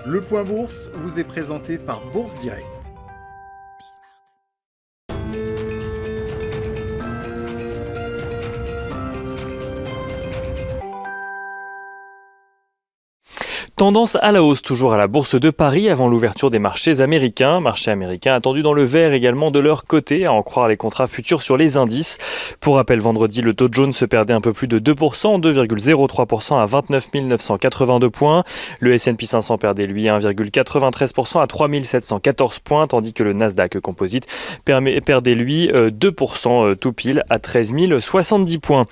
Le Point Bourse vous est présenté par Bourse Direct. Tendance à la hausse toujours à la Bourse de Paris avant l'ouverture des marchés américains. Marché américain attendu dans le vert également de leur côté, à en croire les contrats futurs sur les indices. Pour rappel, vendredi, le Dow Jones se perdait un peu plus de 2%, 2,03% à 29 982 points. Le S&P 500 perdait lui 1,93% à 3 714 points, tandis que le Nasdaq Composite perdait lui 2% tout pile à 13 070 points.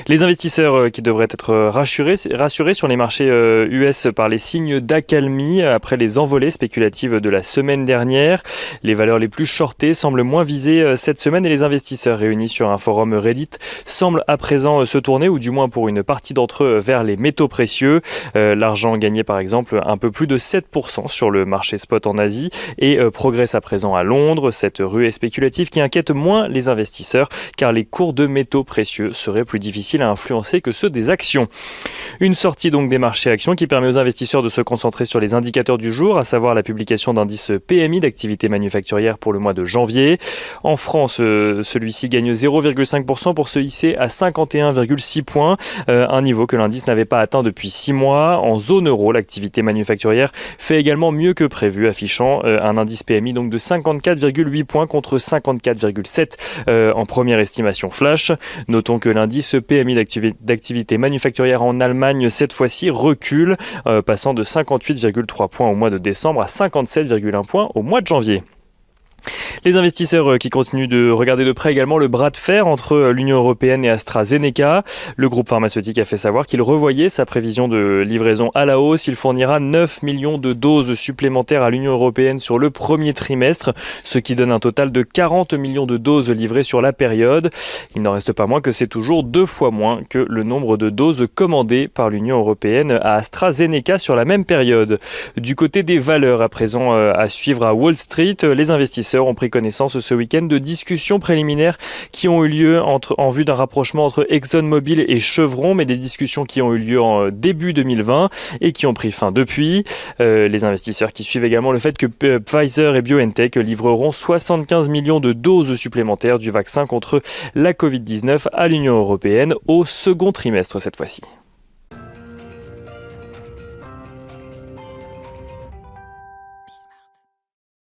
Les investisseurs qui devraient être rassurés sur les marchés US par les signes d'accalmie après les envolées spéculatives de la semaine dernière. Les valeurs les plus shortées semblent moins visées cette semaine et les investisseurs réunis sur un forum Reddit semblent à présent se tourner, ou du moins pour une partie d'entre eux, vers les métaux précieux. L'argent gagné par exemple un peu plus de 7% sur le marché spot en Asie et progresse à présent à Londres. Cette ruée spéculative qui inquiète moins les investisseurs car les cours de métaux précieux seraient plus difficiles à influencer que ceux des actions. Une sortie donc des marchés actions qui permet aux investisseurs de se concentrer sur les indicateurs du jour, à savoir la publication d'indices PMI d'activité manufacturière pour le mois de janvier. En France, celui-ci gagne 0,5% pour se hisser à 51,6 points, un niveau que l'indice n'avait pas atteint depuis 6 mois. En zone euro, l'activité manufacturière fait également mieux que prévu, affichant un indice PMI donc de 54,8 points contre 54,7 en première estimation flash. Notons que l'indice PMI d'activité manufacturière en Allemagne, cette fois-ci, recule, passant de 58,3 points au mois de décembre à 57,1 points au mois de janvier. Les investisseurs qui continuent de regarder de près également le bras de fer entre l'Union européenne et AstraZeneca. Le groupe pharmaceutique a fait savoir qu'il revoyait sa prévision de livraison à la hausse. Il fournira 9 millions de doses supplémentaires à l'Union européenne sur le premier trimestre, ce qui donne un total de 40 millions de doses livrées sur la période. Il n'en reste pas moins que c'est toujours 2 fois moins que le nombre de doses commandées par l'Union européenne à AstraZeneca sur la même période. Du côté des valeurs, à présent à suivre à Wall Street, les investisseurs ont pris connaissance ce week-end de discussions préliminaires qui ont eu lieu en vue d'un rapprochement entre ExxonMobil et Chevron, mais des discussions qui ont eu lieu en début 2020 et qui ont pris fin depuis. Les investisseurs qui suivent également le fait que Pfizer et BioNTech livreront 75 millions de doses supplémentaires du vaccin contre la Covid-19 à l'Union européenne au second trimestre cette fois-ci.